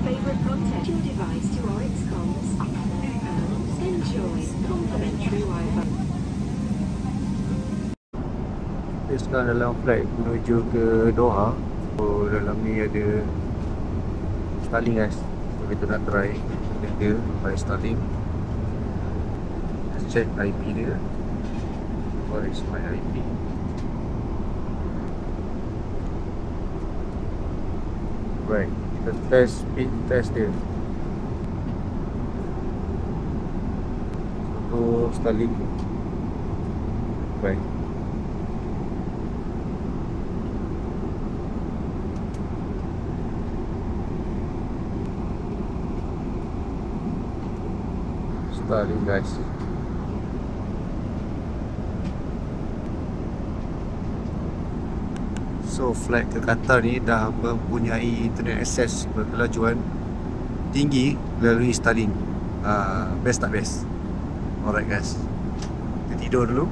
favorite content your device to Oryx comms and enjoy complimentary Wi-Fi. Kita sekarang dalam flight menuju ke Doha. So dalam ni ada Starlink guys. So kita nak try dia pakai Starlink. Let's check IP dia. What is my IP? Right, kita test speed test dia. Untuk Starlink. Right. Starlink guys. So flight ke Qatar ni dah mempunyai internet access berkelajuan tinggi melalui Starlink. Best tak best? Alright guys, kita tidur dulu.